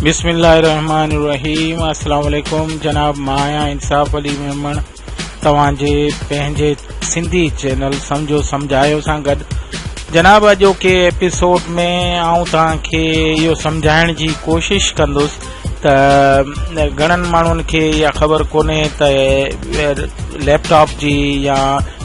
बिस्मिल्लाहिर्रहमानिर्रहीम। अस्सलाम वालेकुम जनाब। माया इंसाफ अली मेमन तव्हांजे पंहिंजे सिंधी चैनल समझो समझायो सां गॾु जनाब अॼोके एपिसोड में आऊं तव्हांखे इहो सम्झाइण जी कोशिश कंदुसि त घणनि माण्हुनि खे इहा ख़बर कोन्हे त लैपटॉप जी या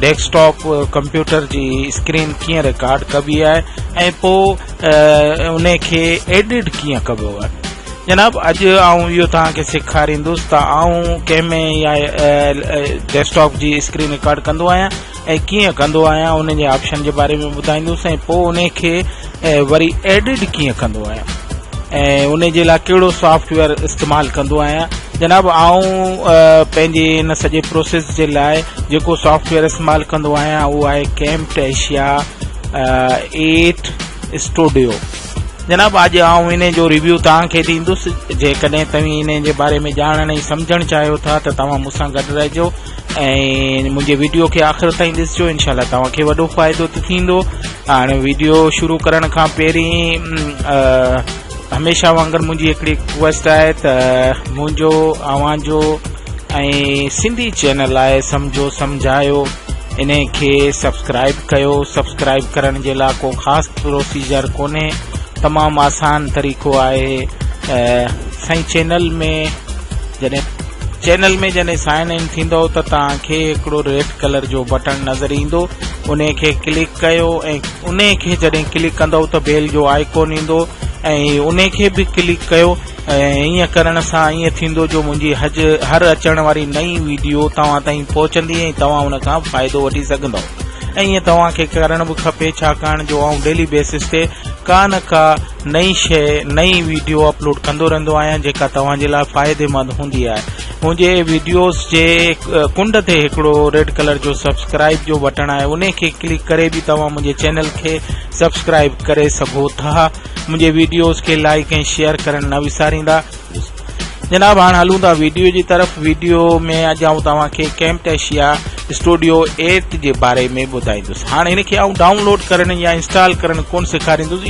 डेस्कटॉप कंप्यूटर जी स्क्रीन कीअं रिकॉर्ड कबी आहे ऐं पोइ उन खे एडिट कीअं कबो आहे। जनाब अॼु आऊं इहो तव्हांखे सेखारींदुसि त आऊं कंहिंमें या डेस्कटॉप जी स्क्रीन रिकॉर्ड कंदो आहियां ऐं कीअं कंदो आहियां उन जे ऑप्शन जे बारे में ॿुधाईंदुसि ऐं पोइ उन खे वरी एडिट कीअं कंदो आहियां ऐं उन जे लाइ कहिड़ो सॉफ्टवेयर इस्तेमालु कंदो आहियां। जनाब आऊं पंहिंजे इन सॼे प्रोसेस जे लाइ जेको सॉफ्टवेयर इस्तेमालु कंदो आहियां उहो आहे कैम्टेशिया 8 स्टूडियो। जनाब अॼु आऊं इन जो रिव्यू तव्हांखे ॾींदुसि। जेकॾहिं तव्हां इन जे बारे में ॼाणण ऐं सम्झणु चाहियो था त तव्हां मूंसां गॾु रहिजो ऐं मुंहिंजे वीडियो खे आख़िर ताईं ॾिसिजो। इनशाला तव्हांखे वॾो फ़ाइदो थींदो। हाणे वीडियो शुरू करण खां पहिरीं हमेशह वांगुरु मुंहिंजी हिकिड़ी रिक्वेस्ट आहे त मुंहिंजो अव्हांजो ऐं सिंधी चैनल आहे समझो समझायो इन खे सब्सक्राइब कयो। सब्सक्राइब करण जे लाइ को ख़ासि प्रोसीजर कोन्हे, तमामु आसान तरीक़ो आहे। साईं चैनल में जॾहिं साइन इन थींदो त तव्हांखे हिकिड़ो रेड कलर जो बटन नज़र ईंदो, उन खे क्लिक कयो ऐं उन खे जॾहिं क्लिक कंदव त बेल जो आइकॉन ईंदो ऐं उन खे बि क्लिक कयो। ऐं ईअं करण सां ईअं थींदो जो मुंहिंजी हर अचण वारी नई वीडियो तव्हां ताईं पहुचंदी ऐं तव्हां उन खां फ़ाइदो वठी सघंदव। ऐं ईअं तव्हांखे करण बि खपे छाकाणि जो आउं डेली बेसिस ते का न का नई शइ नई वीडियो अपलोड कंदो रहंदो आहियां जेका तव्हांजे लाइ फ़ाइदेमंद हूंदी आहे। मुंहिंजे वीडियोस जे कुंड ते हिकिड़ो रेड कलर जो सब्सक्राइब जो बटन आहे, उन खे क्लिक करे बि तव्हां मुंहिंजे चैनल खे सब्सक्राइब करे सघो था। मुंहिंजे वीडियोस खे लाइक ऐं शेयर करणु न विसारींदा। जनाब हाणे हलूं था वीडियो जी तरफ़। वीडियो में अॼु आऊं तव्हांखे कैम्टेशिया स्टूडियो 8 जे बारे में ॿुधाईंदुसि। हाणे हिन खे आऊं डाउनलोड करणु या इंस्टॉल करणु कोन सेखारींदुसि।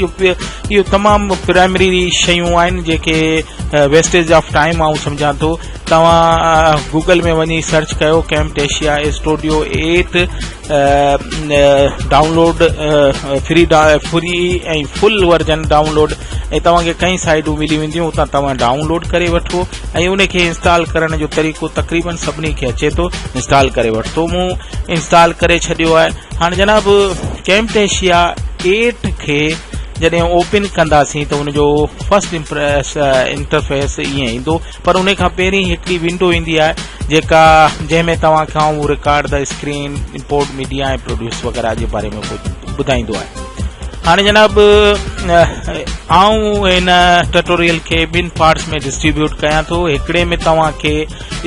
इहो तमामु प्राइमरी शयूं आहिनि जेके वेस्टेज ऑफ टाइम आऊं सम्झां थो। तव्हां गूगल में वञी सर्च कयो कैम्टेशिया स्टूडियो 8 डाउनलोड फ्री ऐं फुल वर्जन डाउनलोड ऐं तव्हांखे कई साइटूं मिली वेंदियूं, उतां तव्हां डाउनलोड करे वठो ऐं उन खे इंस्टॉल करण जो तरीक़ो तक़रीबन सभिनी खे अचे थो। इंस्टॉल करे वठो, मूं इंस्टॉल करे छॾियो आहे। हाणे जनाब कैम्टेशिया 8 खे जॾहिं ओपन कंदासीं त उनजो फर्स्ट इंटरफेस ईअं ईंदो, पर उन खां पहिरीं हिकिड़ी विंडो ईंदी आहे जंहिंमें तव्हांखां record the screen, import media ऐं प्रोड्यूस वग़ैरह जे बारे में ॿुधाईंदो आहे। हाणे जनाब आऊं हिन ट्यूटोरियल खे ॿिनि पार्ट्स में डिस्ट्रीब्यूट कयां थो। हिकिड़े में तव्हांखे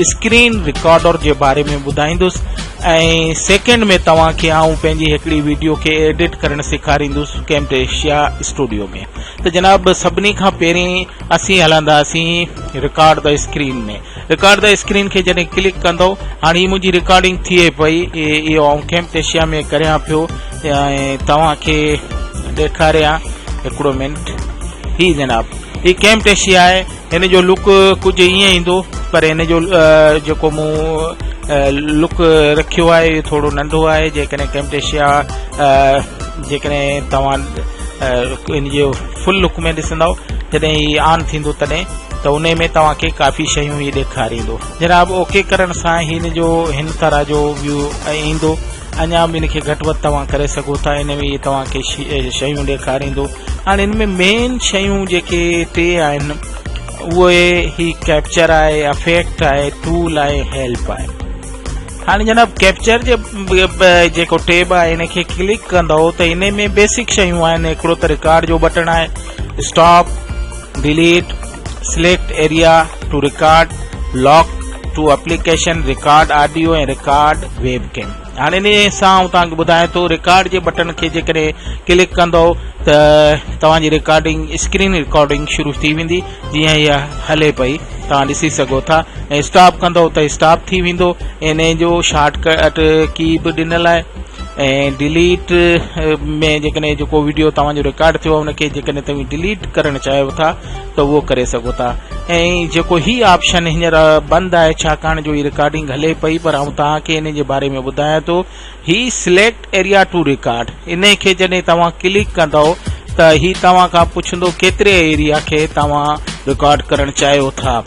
स्क्रीन रिकॉर्डर जे बारे में ॿुधाईंदुसि ऐं सेकेंड में तव्हांखे आऊं पंहिंजी हिकिड़ी वीडियो खे एडिट करणु सेखारींदुसि कैम्टेशिया स्टूडियो में। त जनाब सभिनी खां पहिरीं असीं हलंदासीं रिकॉर्ड द स्क्रीन में। रिकॉर्ड द स्क्रीन खे जॾहिं क्लिक कंदो, हाणे ही मुंहिंजी रिकॉर्डिंग थिए पई, इहो आऊं कैम्टेशिया में करियां पियो ऐं तव्हांखे ॾेखारियां हिकिड़ो मिनट। ही जनाब ही कैम्टेशिया आहे। हिन जो लुक कुझु ईअं ईंदो, पर हिन जो जेको मूं लुक रखियो आहे इहो थोरो नंढो आहे। जेकॾहिं कैम्टेशिया जेकॾहिं तव्हां इन जो फुल लुक में ॾिसंदव जॾहिं ही ऑन थींदो तॾहिं त उन में तव्हांखे काफ़ी शयूं ही ॾेखारींदो। जनाब ओके करण सां हिन तरह जो व्यू ईंदो। अञा बि हिनखे घटि वधि तव्हां करे सघो था। हिन में तव्हांखे शयूं ॾेखारींदो। हाणे हिन में मेन शयूं जेके 3 आहिनि उहे ही कैप्चर आहे, अफेक्ट आहे, टूल आहे, हेल्प आहे। हाणे जनाब कैप्चर जेको टैब आहे हिन खे क्लिक कंदव त हिन में बेसिक शयूं आहिनि। हिकिड़ो त रिकॉर्ड जो बटन आहे, stop, delete, select area to record, lock to application, record audio ऐं रिकॉर्ड वेबकैम। हाणे इन सां तव्हांखे ॿुधायां थो रिकॉर्ड जे बटन खे जेकॾहिं क्लिक कंदव त तव्हांजी रिकॉर्डिंग स्क्रीन रिकॉर्डिंग शुरू थी वेंदी जीअं इहा हले पई, तव्हां ॾिसी सघो था। ऐं स्टॉप कंदव त स्टॉप थी वेंदो। इन जो शॉर्टकट की बि ॾिनल आहे ऐं डिलीट में जेकॾहिं जेको वीडियो तव्हांजो रिकॉर्ड थियो उनखे जेकॾहिं तव्हां डिलीट करणु चाहियो था त उहो करे सघो था। ऐं जेको ही ऑप्शन हींअर बंदि आहे छाकाणि जो ही रिकॉर्डिंग हले पई, पर आउं तव्हांखे इन जे बारे में ॿुधायां थो। ही सिलेक्ट एरिया टू रिकॉर्ड, इन खे जॾहिं तव्हां क्लिक कंदव त ही तव्हां खां पुछंदो केतिरे एरिया खे तव्हां रिकॉर्ड करणु चाहियो था।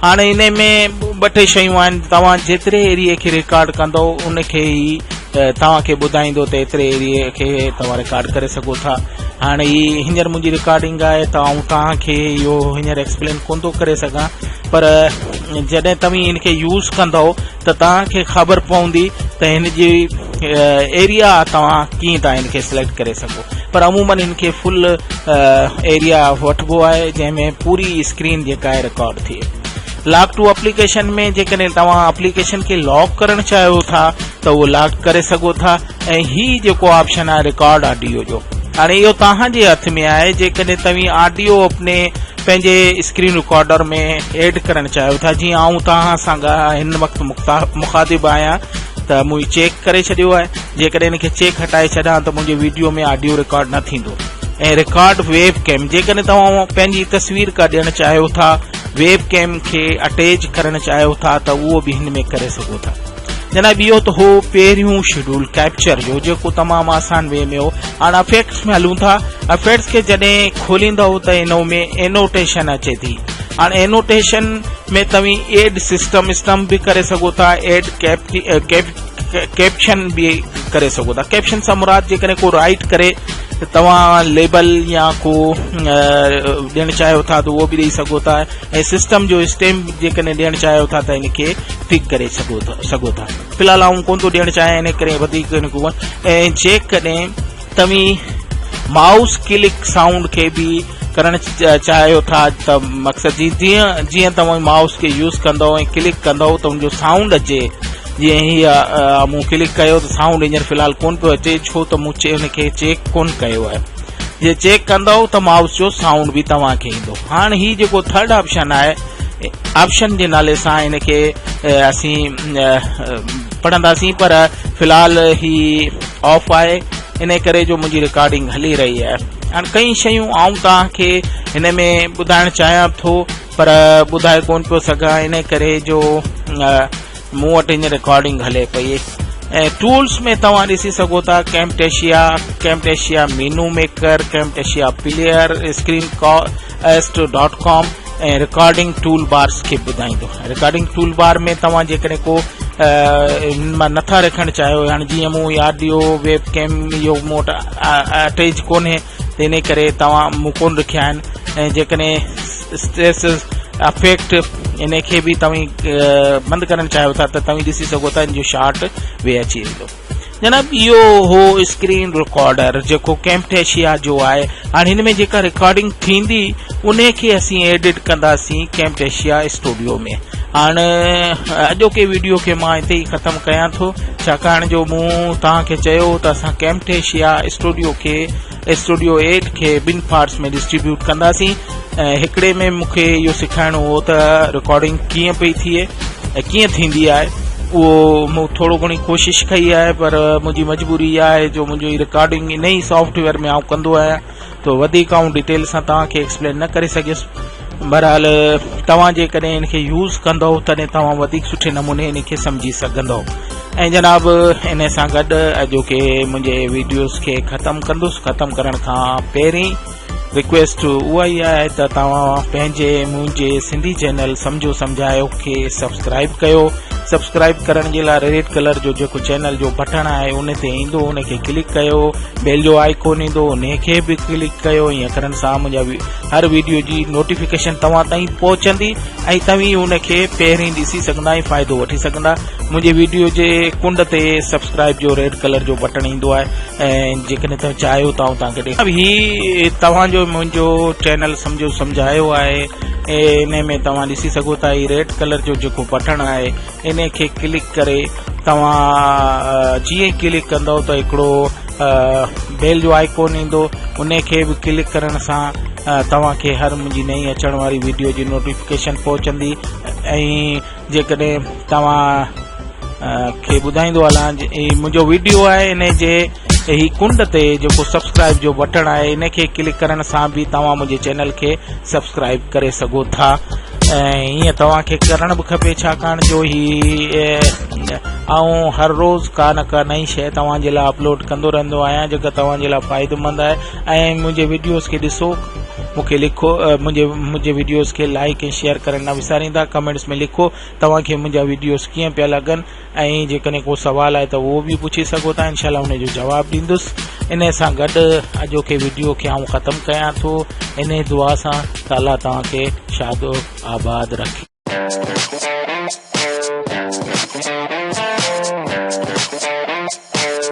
हाणे इन में ॿ टे शयूं आहिनि, तव्हां जेतिरे एरिए खे रिकॉर्ड कंदो उनखे ई तव्हांखे ॿुधाईंदो त एतिरे एरिए खे तव्हां रिकॉर्ड करे सघो था। हाणे ही हींअर मुंहिंजी रिकॉर्डिंग आहे त आउं तव्हांखे इहो हींअर एक्सप्लेन कोन थो करे सघां, पर जॾहिं तव्हां इनखे यूज़ कंदव त तव्हांखे ख़बर पवंदी त हिन जी एरिया तव्हां कीअं था इनखे सिलेक्ट करे सघो। पर अमूमन इनखे फुल एरिया वठिबो आहे जंहिंमें पूरी स्क्रीन जेका आहे रिकॉर्ड थिए। लॉक टू एप्लीकेशन में जेकॾहिं तव्हां एप्लीकेशन खे लॉक करणु चाहियो था त उहो लॉक करे सघो था। ऐं ही जेको ऑप्शन आहे रिकॉर्ड ऑडियो जो, हाणे इहो तव्हांजे हथ में आहे। जेकॾहिं तव्हां ऑडियो अपने पंहिंजे स्क्रीन रिकॉर्डर में एड करणु चाहियो था, जीअं आउं तव्हां सां हिन वक़्तु मुखातिब आहियां त मुंहिंजी चेक करे छॾियो आहे। जेकॾहिं इनखे चेक हटाए छॾां त मुंहिंजे वीडियो में ऑडियो रिकॉर्ड न थींदो। ऐं रिकॉर्ड वेब कैम, जेकॾहिं तव्हां पंहिंजी तस्वीर का ॾियणु चाहियो था, वेब कैम खे अटैच करणु चाहियो था त उहो बि हिन में करे सघो था। जनाब इहो त हो पहिरियों शेड्यूल कैप्चर जो जेको तमामु आसान वे में हो। हाणे इफेक्ट्स में हलूं था। इफेक्ट्स खे जॾहिं खोलींदव त इन में एनोटेशन अचे थी। हाणे एनोटेशन में तव्हां एड सिस्टम स्टम्प भी करे सघो था, एड कैप्शन भी करे सघो था। कैप्शन सां मुराद जेकॾहिं को राइट करे तव्हां लेबल या को ॾियणु चाहियो था त उहो बि ॾेई सघो था। ऐं सिस्टम जो स्टैम्प जेकॾहिं ॾियणु चाहियो था त इनखे टिक करे सघो था। फ़िलहाल आउं कोन थो ॾियणु चाहियां, इन करे वधीक ऐं जेकॾहिं तव्हां माउस क्लिक साउंड खे बि करणु चाहियो था त मक़सदु जीअं तव्हां माउस खे यूज़ कंदव ऐं क्लिक कंदव त उनजो साउंड अचे। जीअं ही मूं क्लिक कयो त साउंड हींअर फ़िलहाल कोन पियो अचे, छो त मूं हुनखे चेक कोन कयो आहे। जे चेक कंदव त माउस जो साउंड बि तव्हांखे ईंदो। हाणे ही जेको थर्ड ऑप्शन आहे, ऑप्शन जे नाले सां इनखे असीं पढ़ंदासीं, पर फ़िलहाल ही ऑफ आहे, इन करे जो मुंहिंजी रिकॉर्डिंग हली रही आहे। हाणे कई शयूं आउं तव्हांखे हिन में ॿुधाइणु चाहियां थो, पर ॿुधाए कोन पियो सघां, इन करे जो मूं वटि हींअर रिकॉर्डिंग हले पई। ऐं टूल्स में तव्हां ॾिसी सघो था कैमटेशिया मेनू मेकर, कैमटेशिया प्लेयर, screencast.com ऐं रिकॉर्डिंग टूल बार्स खे ॿुधाईंदो। रिकॉर्डिंग टूल बार में तव्हां जेकॾहिं को मां नथा रखणु चाहियो, हाणे जीअं मूं ऑडियो वेब कैम इहो मूं वटि अटैच कोन्हे त इन करे तव्हां मूं कोन रखिया आहिनि। ऐं जेकॾहिं स्ट्रेस अफेक्ट इन खे बि तव्हां बंदि करणु चाहियो था त तव्हां ॾिसी सघो था, इन जो शार्ट वे अची वेंदो। जनाब इहो हो स्क्रीन रिकॉर्डर जेको कैमटेशिया जो आहे। हाणे हिन में जेका रिकॉर्डिंग थींदी उन खे असीं एडिट कंदासीं कैमटेशिया स्टूडियो में। हाणे अॼोके वीडियो खे मां हिते ई ख़तमु कयां थो, छाकाणि जो मूं तव्हांखे चयो त असां कैमटेशिया स्टूडियो 8 खे ॿिनि पार्ट्स में डिस्ट्रीब्यूट कंदासीं। हिकिड़े में मूंखे इहो सेखारिणो हो त रिकॉर्डिंग कीअं पई थिए ऐं कीअं थींदी आहे। उहो मूं थोरो घणी कोशिशि कई आहे, पर मुंहिंजी मजबूरी इहा आहे जो मुंहिंजी रिकॉर्डिंग इन ई सॉफ्टवेयर में आउं कंदो आहियां, तो वधीक आउं डिटेल सां तव्हांखे एक्सप्लेन न करे सघियुसि। बहरहाल तव्हां जेकॾहिं इनखे यूज़ कंदव तॾहिं तव्हां वधीक सुठे नमूने इनखे सम्झी सघंदव। ऐं जनाब इन सां गॾु अॼोके मुंहिंजे वीडियोस खे ख़तमु कंदुसि। ख़तमु करण खां पहिरीं रिक्वेस्ट उहा ई आहे त तव्हां पंहिंजे मुंहिंजे सिंधी चैनल सम्झो सम्झायो खे सब्सक्राइब कयो। सब्सक्राइब करण जे लाइ रेड कलर जो जेको चैनल जो बटन आहे उन ते ईंदो, उन खे क्लिक कयो। बेल जो आइकॉन ईंदो, उन खे बि क्लिक कयो। ईअं करण सां मुंहिंजा हर वीडियो जी नोटिफिकेशन तव्हां ताईं पहुचंदी ऐं तव्हां उन खे पहिरीं ॾिसी सघंदा ऐं फ़ाइदो वठी सघंदा। मुंहिंजे वीडियो जे कुंड ते सब्सक्राइब जो रेड कलर जो बटन ईंदो आहे ऐं जेकॾहिं तव्हां चाहियो त तव्हांखे ही तव्हांजो मुंहिंजो चैनल सम्झो सम्झायो आहे। इन में तव्हां ॾिसी सघो था ही रेड कलर जो जेको बटन आहे इन खे क्लिक करे तव्हां जीअं क्लिक कंदव त हिकिड़ो बेल जो आइकॉन ईंदो, उन खे बि क्लिक करण सां तव्हांखे हर मुंहिंजी नई अचण वारी वीडियो जी नोटिफिकेशन पहुचंदी। ऐं जेकॾहिं तव्हां खे ॿुधाईंदो हलां। मुंहिंजो वीडियो आहे इन जे ही कुंड ते जेको सब्सक्राइब जो बटन आहे इन खे क्लिक करण सां बि तव्हां मुंहिंजे चैनल खे सब्सक्राइब करे सघो था। ऐं ईअं तव्हांखे करण बि खपे, छाकाणि जो ही आऊं हर रोज़ का न का नई शइ तव्हांजे लाइ अपलोड कंदो रहंदो आहियां जेका तव्हांजे लाइ फ़ाइदेमंद आहे। ऐं मुंहिंजे वीडियोज़ खे ॾिसो, मूंखे लिखो, मुंहिंजे वीडियोज़ खे लाइक ऐं शेयर करणु न विसारींदा। कमेंट्स में लिखो तव्हांखे मुंहिंजा वीडियोज़ कीअं पिया लॻनि, ऐं जेकॾहिं को सवाल आहे त उहो बि पुछी सघो था, इंशाल्लाह उन जो जवाबु ॾींदुसि। इन सां गॾु अॼोके वीडियो खे आउं ख़तमु कयां थो इन दुआ सां त अल्लाह तव्हांखे शादो आबाद रखे।